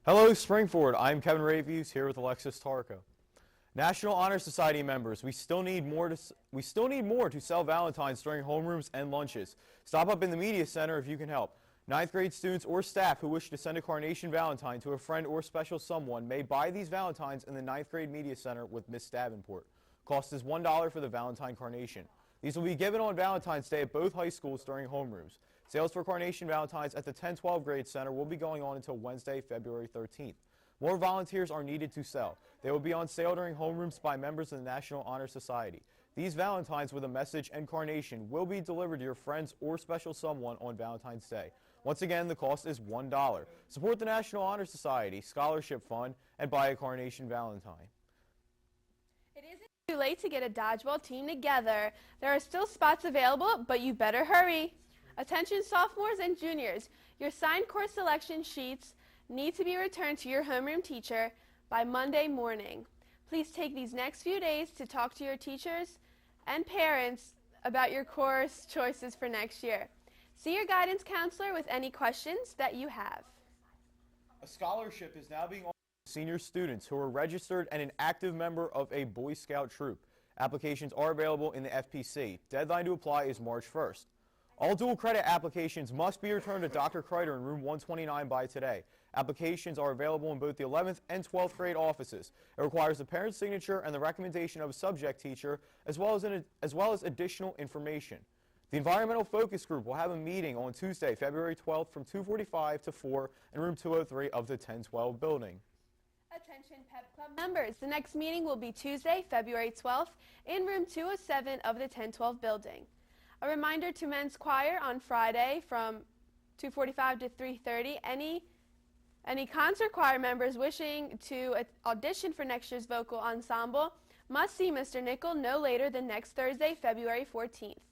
Hello, Springford. I'm Kevin Rayviews here with Alexis Tarko. National Honor Society members, we still need more to sell Valentines during homerooms and lunches. Stop up in the Media Center if you can help. Ninth grade students or staff who wish to send a carnation Valentine to a friend or special someone may buy these Valentines in the ninth grade Media Center with Miss Davenport. Cost is $1 for the Valentine carnation. These will be given on Valentine's Day at both high schools during homerooms. Sales for carnation Valentines at the 10-12 grade center will be going on until Wednesday, February 13th. More volunteers are needed to sell. They will be on sale during homerooms by members of the National Honor Society. These Valentines with a message and carnation will be delivered to your friends or special someone on Valentine's Day. Once again, the cost is $1. Support the National Honor Society Scholarship Fund and buy a carnation Valentine. It isn't too late to get a dodgeball team together. There are still spots available, but you better hurry. Attention sophomores and juniors, your signed course selection sheets need to be returned to your homeroom teacher by Monday morning. Please take these next few days to talk to your teachers and parents about your course choices for next year. See your guidance counselor with any questions that you have. A scholarship is now being offered to senior students who are registered and an active member of a Boy Scout troop. Applications are available in the FPC. Deadline to apply is March 1st. All dual credit applications must be returned to Dr. Kreider in room 129 by today. Applications are available in both the 11th and 12th grade offices. It requires the parent's signature and the recommendation of a subject teacher, as well as additional information. The Environmental Focus Group will have a meeting on Tuesday, February 12th from 2:45 to 4 in room 203 of the 1012 building. Attention Pep Club members, the next meeting will be Tuesday, February 12th in room 207 of the 1012 building. A reminder to men's choir on Friday from 2:45 to 3:30. Any concert choir members wishing to audition for next year's vocal ensemble must see Mr. Nickel no later than next Thursday, February 14th.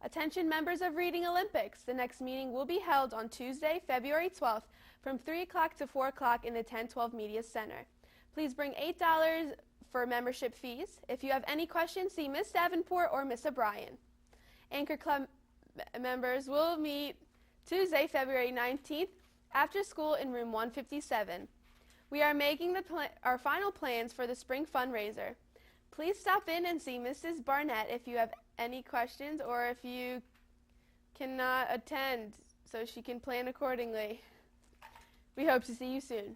Attention members of Reading Olympics, the next meeting will be held on Tuesday, February 12th from 3 o'clock to 4 o'clock in the 1012 Media Center. Please bring $8 for membership fees. If you have any questions, see Miss Davenport or Miss O'Brien. Anchor Club members will meet Tuesday, February 19th after school in room 157. We are making our final plans for the spring fundraiser. Please stop in and see Mrs. Barnett if you have any questions or if you cannot attend so she can plan accordingly. We hope to see you soon.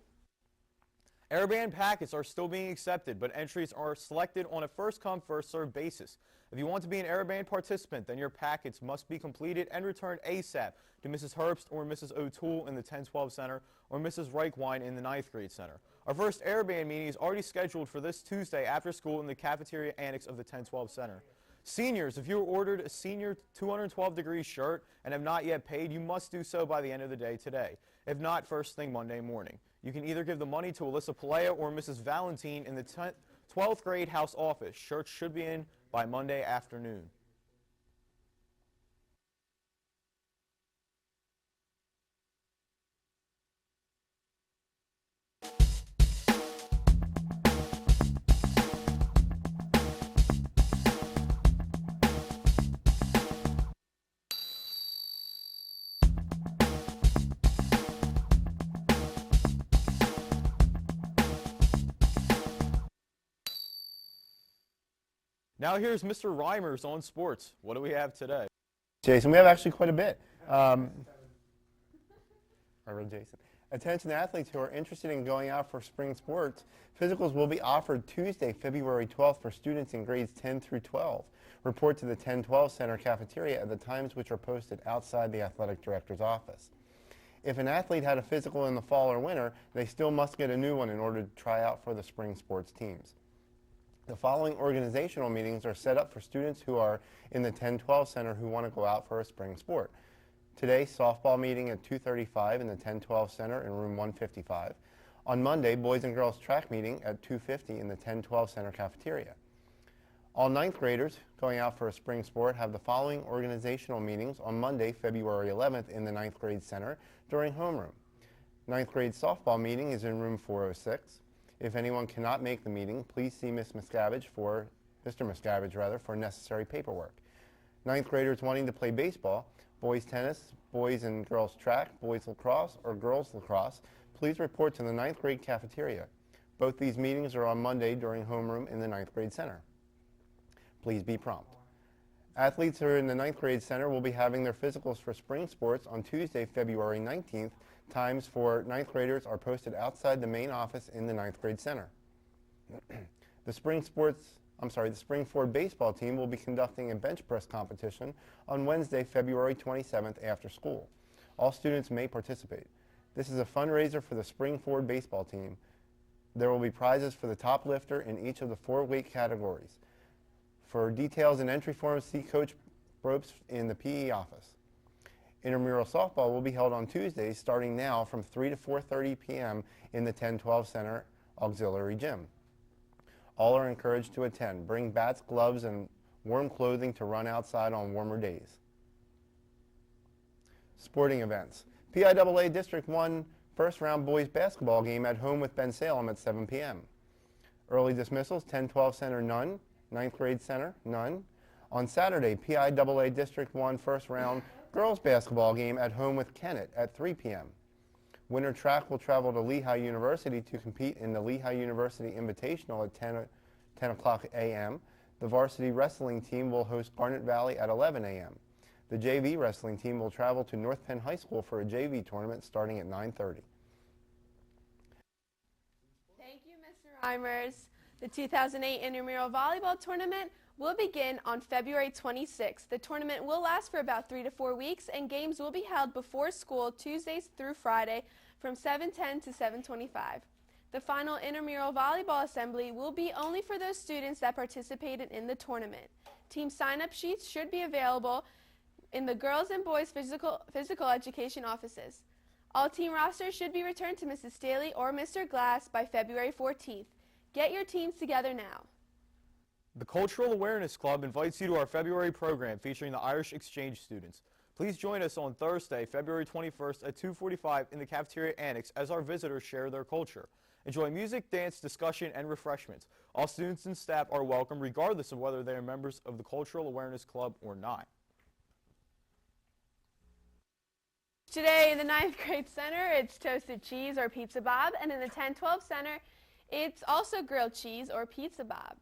Airband packets are still being accepted, but entries are selected on a first-come, first-served basis. If you want to be an Airband participant, then your packets must be completed and returned ASAP to Mrs. Herbst or Mrs. O'Toole in the 1012 Center or Mrs. Reichwein in the 9th grade center. Our first Airband meeting is already scheduled for this Tuesday after school in the cafeteria annex of the 1012 Center. Seniors, if you ordered a senior 212 degree shirt and have not yet paid, you must do so by the end of the day today. If not, first thing Monday morning. You can either give the money to Alyssa Palea or Mrs. Valentine in the 12th grade house office. Shirts should be in by Monday afternoon. Now here's Mr. Reimers on sports. What do we have today? Jason, we have actually quite a bit. Jason. Attention athletes who are interested in going out for spring sports, physicals will be offered Tuesday, February 12th for students in grades 10 through 12. Report to the 1012 Center cafeteria at the times which are posted outside the athletic director's office. If an athlete had a physical in the fall or winter, they still must get a new one in order to try out for the spring sports teams. The following organizational meetings are set up for students who are in the 1012 Center who want to go out for a spring sport. Today, softball meeting at 2:35 in the 1012 Center in room 155. On Monday, boys and girls track meeting at 2:50 in the 1012 Center cafeteria. All ninth graders going out for a spring sport have the following organizational meetings on Monday, February 11th in the 9th grade center during homeroom. Ninth grade softball meeting is in room 406. If anyone cannot make the meeting, please see Mr. Miscavige for necessary paperwork. Ninth graders wanting to play baseball, boys tennis, boys and girls track, boys lacrosse, or girls lacrosse, please report to the 9th grade cafeteria. Both these meetings are on Monday during homeroom in the 9th grade center. Please be prompt. Athletes who are in the 9th grade center will be having their physicals for spring sports on Tuesday, February 19th. Times for 9th graders are posted outside the main office in the 9th grade center. The spring Ford baseball team will be conducting a bench press competition on Wednesday, February 27th after school. All students may participate. This is a fundraiser for the spring Ford baseball team. There will be prizes for the top lifter in each of the 4 weight categories. For details and entry forms, see Coach Bropes in the PE office. Intramural softball will be held on Tuesdays starting now from 3 to 4:30 p.m. in the 1012 Center Auxiliary Gym. All are encouraged to attend. Bring bats, gloves, and warm clothing to run outside on warmer days. Sporting events. PIAA District 1 first round boys basketball game at home with Ben Salem at 7 p.m. Early dismissals, 1012 Center, none. 9th grade center, none. On Saturday, PIAA District 1 first round girls basketball game at home with Kennett at 3 p.m. Winter track will travel to Lehigh University to compete in the Lehigh University Invitational at 10 o'clock a.m. The varsity wrestling team will host Garnet Valley at 11 a.m. The JV wrestling team will travel to North Penn High School for a JV tournament starting at 9:30. Thank you, Mr. Reimers. The 2008 Intramural Volleyball Tournament will begin on February 26th. The tournament will last for about 3 to 4 weeks, and games will be held before school Tuesdays through Friday from 7:10 to 7:25. The final Intramural Volleyball Assembly will be only for those students that participated in the tournament. Team sign-up sheets should be available in the girls and boys physical education offices. All team rosters should be returned to Mrs. Staley or Mr. Glass by February 14th. Get your teams together now. The Cultural Awareness Club invites you to our February program featuring the Irish Exchange students. Please join us on Thursday, February 21st at 2:45 in the cafeteria annex as our visitors share their culture. Enjoy music, dance, discussion, and refreshments. All students and staff are welcome regardless of whether they are members of the Cultural Awareness Club or not. Today in the 9th grade center, it's toasted cheese or pizza bob, and in the 1012 center, it's also grilled cheese or pizza bob.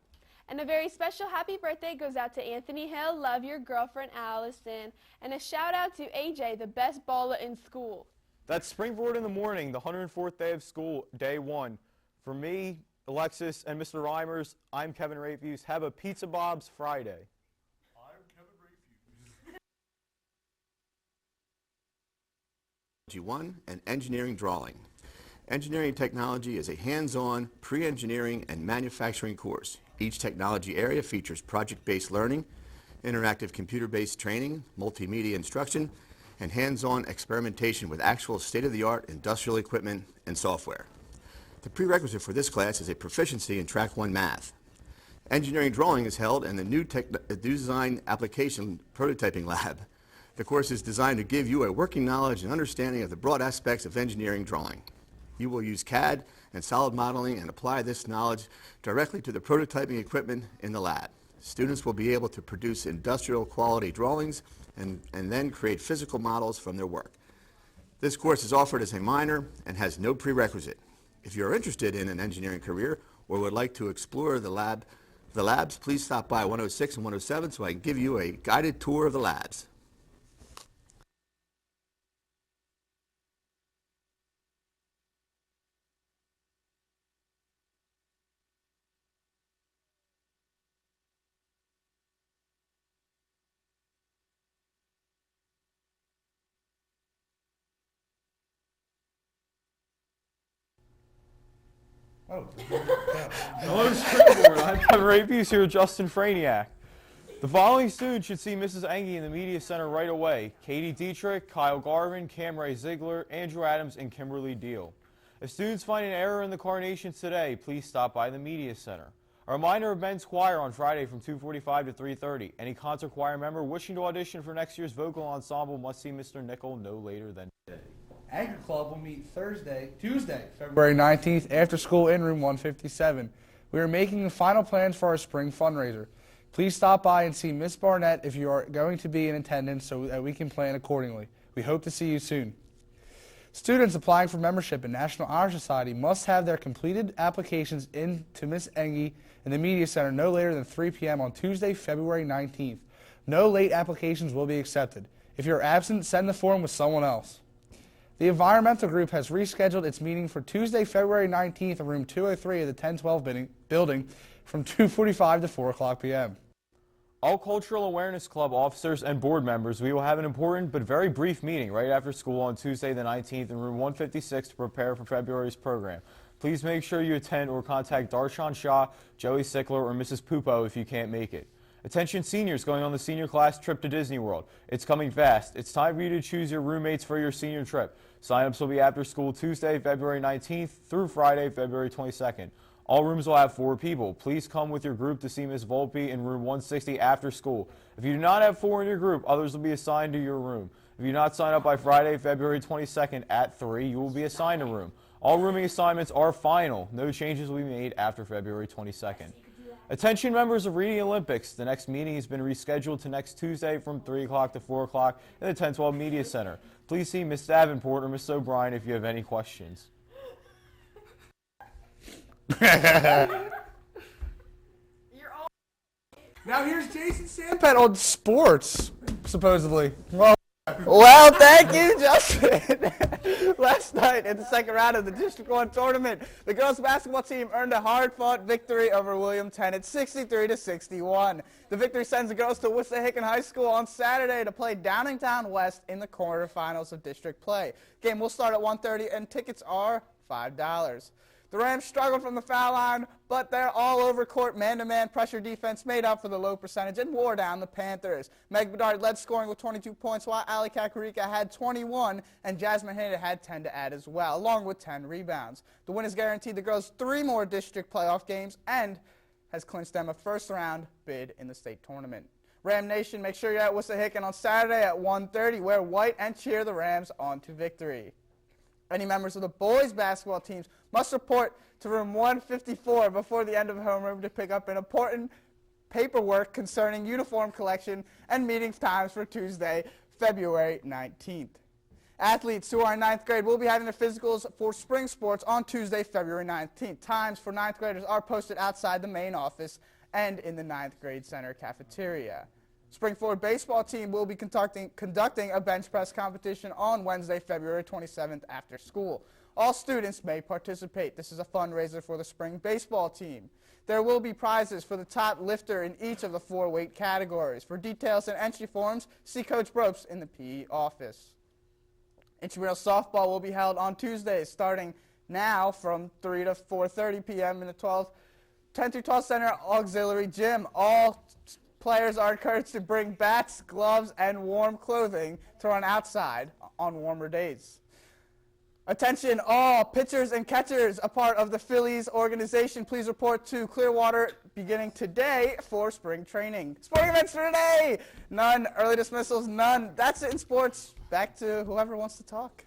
And a very special happy birthday goes out to Anthony Hill, love your girlfriend Allison, and a shout out to AJ, the best baller in school. That's Springboard in the Morning, the 104th day of school, day 1. For me, Alexis, and Mr. Reimers, I'm Kevin Rayfuse. Have a Pizza Bob's Friday. I'm Kevin Rayfuse. 1 and Engineering Drawing. Engineering technology is a hands-on, pre-engineering, and manufacturing course. Each technology area features project-based learning, interactive computer-based training, multimedia instruction, and hands-on experimentation with actual state-of-the-art industrial equipment and software. The prerequisite for this class is a proficiency in Track 1 math. Engineering drawing is held in the new design application prototyping lab. The course is designed to give you a working knowledge and understanding of the broad aspects of engineering drawing. You will use CAD and solid modeling and apply this knowledge directly to the prototyping equipment in the lab. Students will be able to produce industrial quality drawings and then create physical models from their work. This course is offered as a minor and has no prerequisite. If you are interested in an engineering career or would like to explore the labs, please stop by 106 and 107 so I can give you a guided tour of the labs. Hello, Springboard. I'm Kevin Rayfuse here with Justin Franiak. The following students should see Mrs. Engie in the Media Center right away. Katie Dietrich, Kyle Garvin, Cam Ray Ziegler, Andrew Adams, and Kimberly Deal. If students find an error in the carnations today, please stop by the Media Center. A reminder of men's choir on Friday from 2:45 to 3:30. Any concert choir member wishing to audition for next year's vocal ensemble must see Mr. Nickel no later than today. Anchor Club will meet Tuesday, February 19th, after school in room 157. We are making the final plans for our spring fundraiser. Please stop by and see Miss Barnett if you are going to be in attendance so that we can plan accordingly. We hope to see you soon. Students applying for membership in National Honor Society must have their completed applications in to Ms. Engie in the Media Center no later than 3 p.m. on Tuesday, February 19th. No late applications will be accepted. If you're absent, send the form with someone else. The environmental group has rescheduled its meeting for Tuesday, February 19th in room 203 of the 1012 building from 2:45 to 4 o'clock p.m. All Cultural Awareness Club officers and board members, we will have an important but very brief meeting right after school on Tuesday the 19th in room 156 to prepare for February's program. Please make sure you attend or contact Darshan Shah, Joey Sickler, or Mrs. Pupo if you can't make it. Attention seniors going on the senior class trip to Disney World. It's coming fast. It's time for you to choose your roommates for your senior trip. Sign-ups will be after school Tuesday, February 19th through Friday, February 22nd. All rooms will have 4 people. Please come with your group to see Ms. Volpe in room 160 after school. If you do not have 4 in your group, others will be assigned to your room. If you do not sign up by Friday, February 22nd at 3, you will be assigned a room. All rooming assignments are final. No changes will be made after February 22nd. Attention members of Reading Olympics. The next meeting has been rescheduled to next Tuesday from 3 o'clock to 4 o'clock in the 1012 Media Center. Please see Ms. Davenport or Ms. O'Brien if you have any questions. Now here's Jason Sampet on sports, supposedly. Well, thank you, Justin. Last night in the second round of the District 1 tournament, the girls basketball team earned a hard-fought victory over William Tennant, 63-61. The victory sends the girls to Wsftv High School on Saturday to play Downingtown West in the quarterfinals of district play. Game will start at 1:30 and tickets are $5. The Rams struggled from the foul line, but their all-over court man-to-man pressure defense made up for the low percentage and wore down the Panthers. Meg Bedard led scoring with 22 points, while Ali Kakarika had 21, and Jasmine Hinnett had 10 to add as well, along with 10 rebounds. The win has guaranteed the girls 3 more district playoff games and has clinched them a first-round bid in the state tournament. Ram Nation, make sure you're at Wsftv on Saturday at 1:30. Wear white and cheer the Rams on to victory. Any members of the boys basketball teams must report to room 154 before the end of homeroom to pick up an important paperwork concerning uniform collection and meeting times for Tuesday, February 19th. Athletes who are in 9th grade will be having their physicals for spring sports on Tuesday, February 19th. Times for 9th graders are posted outside the main office and in the 9th grade center cafeteria. Spring Forward baseball team will be conducting a bench press competition on Wednesday, February 27th after school. All students may participate. This is a fundraiser for the spring baseball team. There will be prizes for the top lifter in each of the 4 weight categories. For details and entry forms, see Coach Bropes in the PE office. Intramural softball will be held on Tuesdays starting now from 3 to 4:30 p.m. in the 10 through 12 Center Auxiliary Gym. All players are encouraged to bring bats, gloves, and warm clothing to run outside on warmer days. Attention all pitchers and catchers, a part of the Phillies organization, please report to Clearwater beginning today for spring training. Sporting events for today, none. Early dismissals, none. That's it in sports. Back to whoever wants to talk.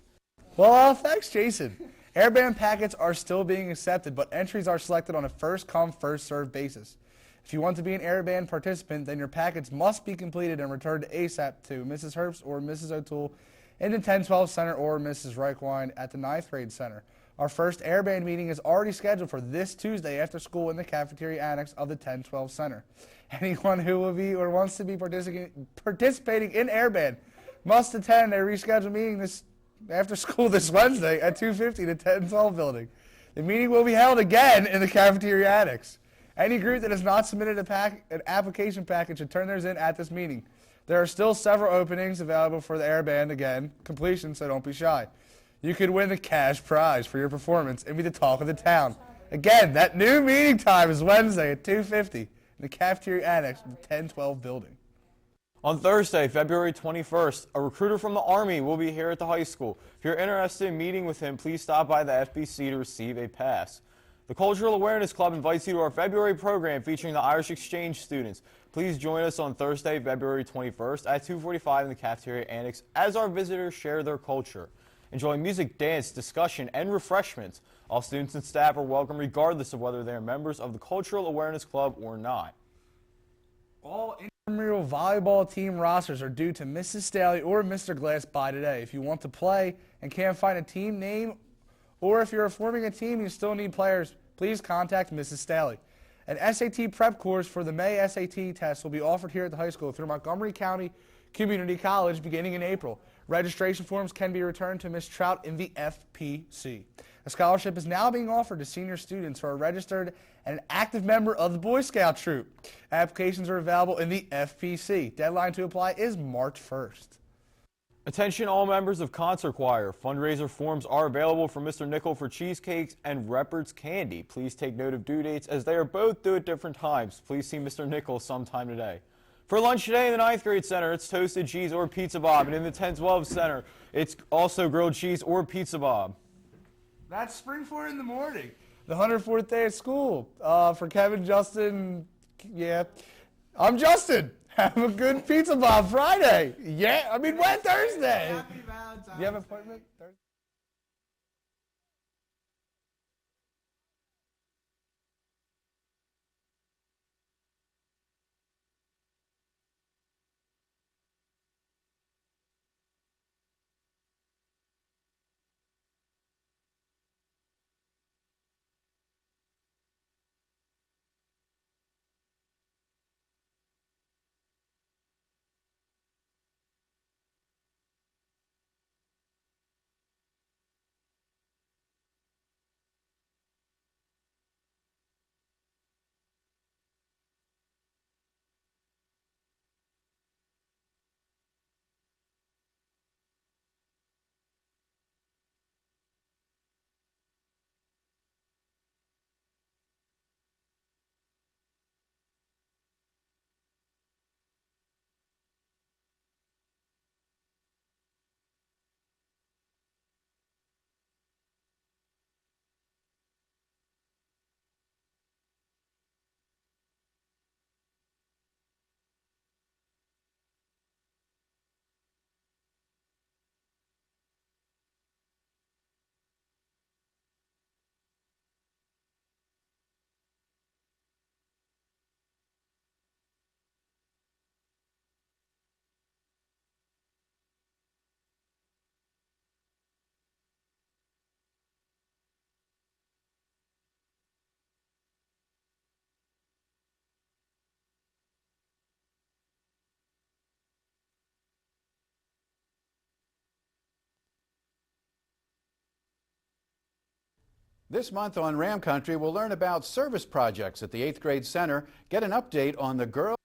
Well, thanks, Jason. Airband packets are still being accepted, but entries are selected on a first-come, first-served basis. If you want to be an Airband participant, then your packets must be completed and returned ASAP to Mrs. Herbst or Mrs. O'Toole in the 1012 Center or Mrs. Reichwein at the 9th grade center. Our first Airband meeting is already scheduled for this Tuesday after school in the cafeteria annex of the 1012 Center. Anyone who will be or wants to be participating in Airband must attend a rescheduled meeting after school this Wednesday at 250 to 1012 building. The meeting will be held again in the cafeteria annex. Any group that has not submitted an application package should turn theirs in at this meeting. There are still several openings available for the Airband completion, so don't be shy. You could win the cash prize for your performance and be the talk of the town. Again, that new meeting time is Wednesday at 2:50 in the cafeteria annex of the 1012 building. On Thursday, February 21st, a recruiter from the Army will be here at the high school. If you're interested in meeting with him, please stop by the FBC to receive a pass. The Cultural Awareness Club invites you to our February program featuring the Irish Exchange students. Please join us on Thursday, February 21st at 2:45 in the cafeteria annex as our visitors share their culture. Enjoy music, dance, discussion, and refreshments. All students and staff are welcome regardless of whether they are members of the Cultural Awareness Club or not. All Intramural volleyball team rosters are due to Mrs. Staley or Mr. Glass by today. If you want to play and can't find a team name, or if you're forming a team and you still need players, please contact Mrs. Staley. An SAT prep course for the May SAT test will be offered here at the high school through Montgomery County Community College beginning in April. Registration forms can be returned to Ms. Trout in the FPC. A scholarship is now being offered to senior students who are registered and an active member of the Boy Scout troop. Applications are available in the FPC. Deadline to apply is March 1st. Attention all members of Concert Choir. Fundraiser forms are available from Mr. Nickel for cheesecakes and Reppert's candy. Please take note of due dates as they are both due at different times. Please see Mr. Nickel sometime today. For lunch today in the 9th grade center, it's toasted cheese or pizza bob. And in the 10-12 center, it's also grilled cheese or pizza bob. That's Spring Forward in the morning. The 104th day of school. For Kevin, Justin, yeah. I'm Justin. Have a good pizza bob Friday. Yeah, I mean, when Thursday? Happy Valentine's You have an appointment Thursday? This month on Ram Country, we'll learn about service projects at the 8th grade center, get an update on the girls.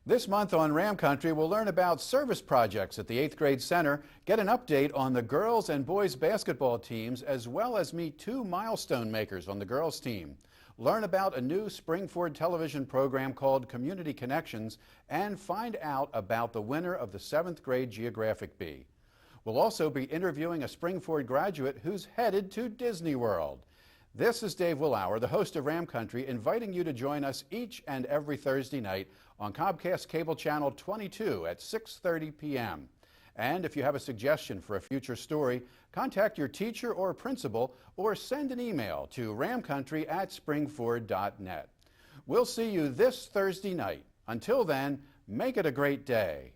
This month on Ram Country, we'll learn about service projects at the 8th grade center, get an update on the girls and boys basketball teams, as well as meet two milestone makers on the girls team. Learn about a new Springford television program called Community Connections and find out about the winner of the 7th grade Geographic Bee. We'll also be interviewing a Springford graduate who's headed to Disney World. This is Dave Willauer, the host of Ram Country, inviting you to join us each and every Thursday night on Comcast Cable Channel 22 at 6:30 p.m. And if you have a suggestion for a future story, contact your teacher or principal or send an email to ramcountry@springford.net. We'll see you this Thursday night. Until then, make it a great day.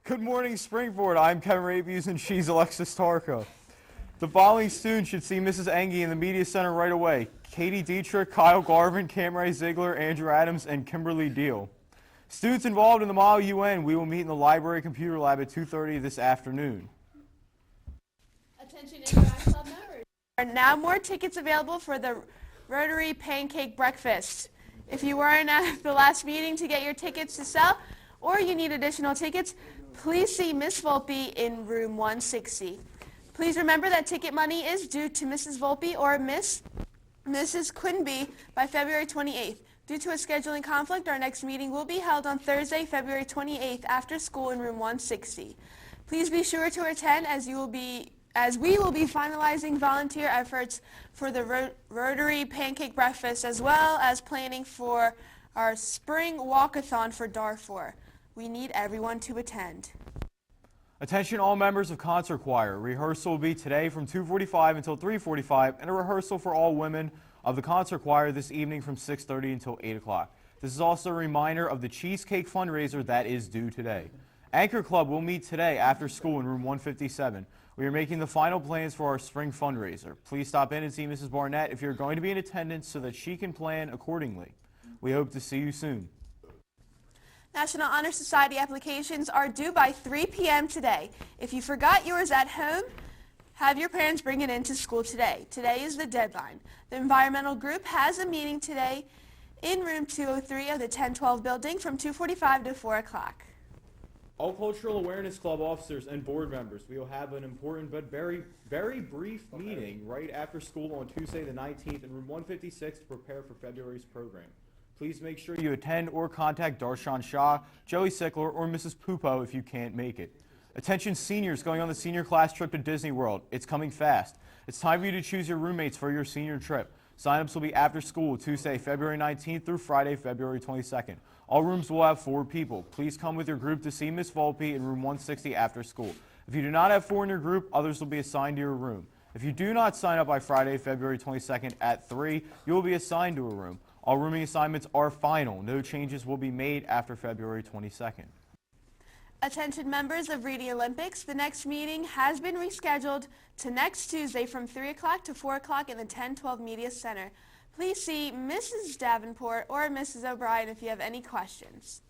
Good morning, Springboard. I'm Kevin Rabies, and she's Alexis Tarko. The following students should see Mrs. Engie in the Media Center right away. Katie Dietrich, Kyle Garvin, Camray Ziegler, Andrew Adams, and Kimberly Deal. Students involved in the Model UN, we will meet in the library computer lab at 2:30 this afternoon. Attention Interact Club members. There are now more tickets available for the Rotary Pancake Breakfast. If you weren't at the last meeting to get your tickets to sell, or you need additional tickets, please see Miss Volpe in room 160. Please remember that ticket money is due to Mrs. Volpe or Mrs. Quinby by February 28th. Due to a scheduling conflict, our next meeting will be held on Thursday, February 28th after school in room 160. Please be sure to attend as we will be finalizing volunteer efforts for the Rotary Pancake Breakfast as well as planning for our spring walkathon for Darfur. We need everyone to attend. Attention all members of concert choir. Rehearsal will be today from 2:45 until 3:45 and a rehearsal for all women of the concert choir this evening from 6:30 until 8 o'clock. This is also a reminder of the cheesecake fundraiser that is due today. Anchor Club will meet today after school in room 157. We are making the final plans for our spring fundraiser. Please stop in and see Mrs. Barnett if you're going to be in attendance so that she can plan accordingly. We hope to see you soon. National Honor Society applications are due by 3 p.m. today. If you forgot yours at home, have your parents bring it into school today. Today is the deadline. The environmental group has a meeting today in room 203 of the 1012 building from 2:45 to 4 o'clock. All Cultural Awareness Club officers and board members, we will have an important but very brief meeting right after school on Tuesday the 19th in room 156 to prepare for February's program. Please make sure you attend or contact Darshan Shah, Joey Sickler, or Mrs. Pupo if you can't make it. Attention seniors going on the senior class trip to Disney World. It's coming fast. It's time for you to choose your roommates for your senior trip. Sign-ups will be after school Tuesday, February 19th through Friday, February 22nd. All rooms will have 4 people. Please come with your group to see Miss Volpe in room 160 after school. If you do not have 4 in your group, others will be assigned to your room. If you do not sign up by Friday, February 22nd at 3, you will be assigned to a room. All rooming assignments are final. No changes will be made after February 22nd. Attention members of Reading Olympics, the next meeting has been rescheduled to next Tuesday from 3 o'clock to 4 o'clock in the 1012 Media Center. Please see Mrs. Davenport or Mrs. O'Brien if you have any questions.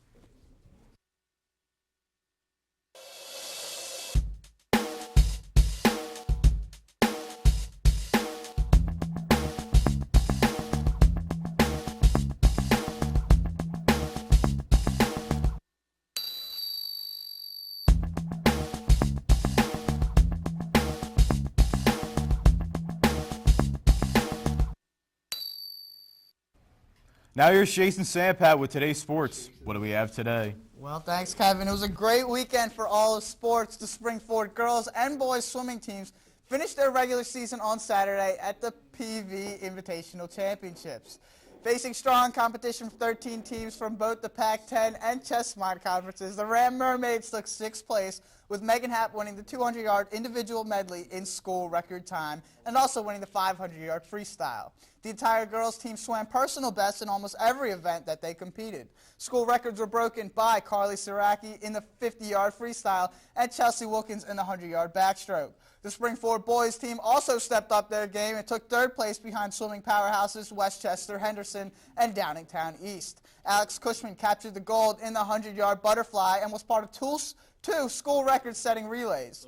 Now here's Jason Sampat with today's sports. What do we have today? Well, thanks, Kevin. It was a great weekend for all of sports. The Springford girls and boys swimming teams finished their regular season on Saturday at the PV Invitational Championships. Facing strong competition from 13 teams from both the Pac-10 and Chess-Mod conferences, the Ram Mermaids took 6th place, with Megan Happ winning the 200-yard individual medley in school record time and also winning the 500-yard freestyle. The entire girls team swam personal bests in almost every event that they competed. School records were broken by Carly Siraki in the 50-yard freestyle and Chelsea Wilkins in the 100-yard backstroke. The Springford boys team also stepped up their game and took 3rd place behind swimming powerhouses Westchester, Henderson, and Downingtown East. Alex Cushman captured the gold in the 100-yard butterfly and was part of two school record-setting relays.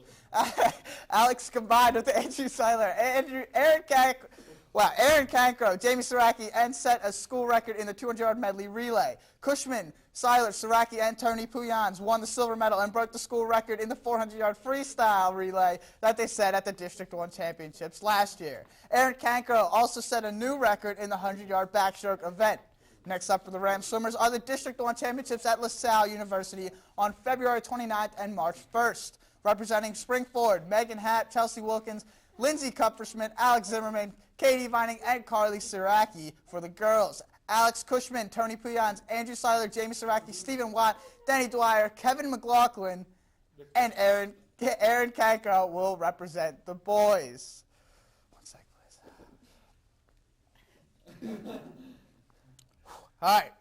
Alex combined with Andrew Seiler, Aaron Cancro, Jamie Siraki, and set a school record in the 200-yard medley relay. Cushman, Seiler, Siraki, and Tony Puyans won the silver medal and broke the school record in the 400-yard freestyle relay that they set at the District 1 Championships last year. Aaron Cancro also set a new record in the 100-yard backstroke event. Next up for the Ram swimmers are the District 1 Championships at LaSalle University on February 29th and March 1st. Representing Springford, Megan Hatt, Chelsea Wilkins, Lindsay Kupferschmidt, Alex Zimmerman, Katie Vining, and Carly Siraki. For the girls, Alex Cushman, Tony Puyans, Andrew Seiler, Jamie Siraki, Stephen Watt, Danny Dwyer, Kevin McLaughlin, and Aaron Cancro will represent the boys. One sec, please. All right.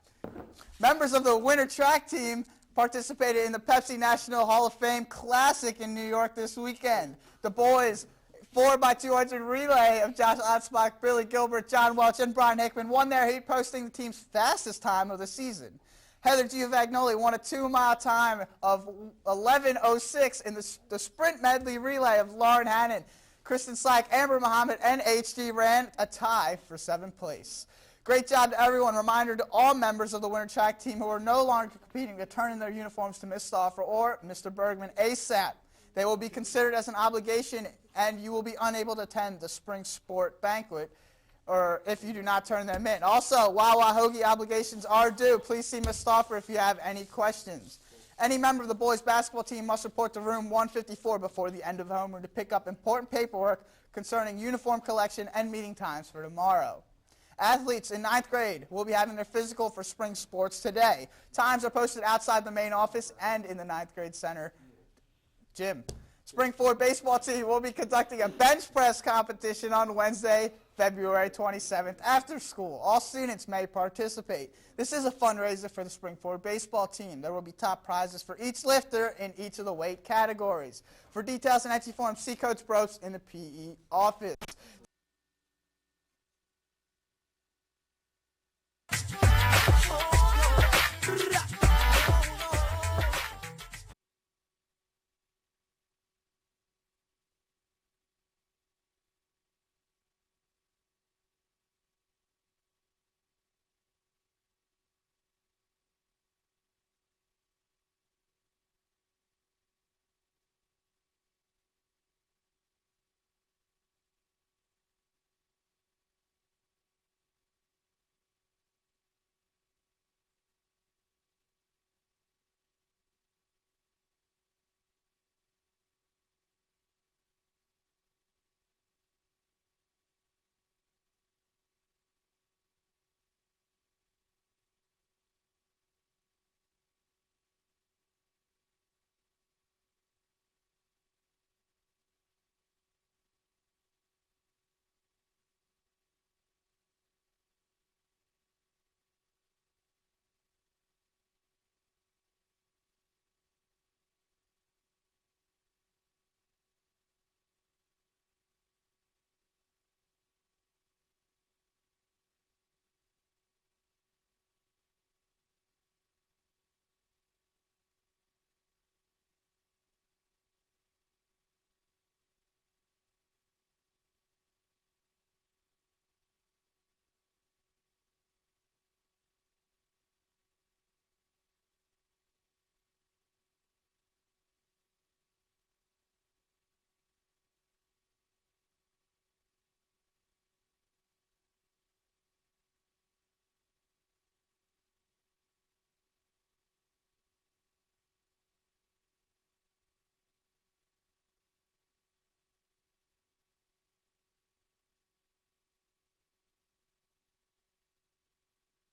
Members of the winter track team participated in the Pepsi National Hall of Fame Classic in New York this weekend. The boys 4x200 relay of Josh Otzbach, Billy Gilbert, John Welch, and Brian Hickman won their heat, posting the team's fastest time of the season. Heather Giovagnoli won a 2-mile time of 11:06 in the sprint medley relay of Lauren Hannon. Kristen Slack, Amber Muhammad, and HG ran a tie for 7th place. Great job to everyone. Reminder to all members of the winter track team who are no longer competing to turn in their uniforms to Ms. Stauffer or Mr. Bergman ASAP. They will be considered as an obligation, and you will be unable to attend the spring sport banquet or if you do not turn them in. Also, while hoagie obligations are due, please see Ms. Stauffer if you have any questions. Any member of the boys basketball team must report to room 154 before the end of the homeroom to pick up important paperwork concerning uniform collection and meeting times for tomorrow. Athletes in 9th grade will be having their physical for spring sports today. Times are posted outside the main office and in the 9th grade center gym. Spring 4 baseball team will be conducting a bench press competition on Wednesday, February 27th after school. All students may participate. This is a fundraiser for the Spring 4 baseball team. There will be top prizes for each lifter in each of the weight categories. For details and entry forms, see Coach Brooks in the PE office. Oh.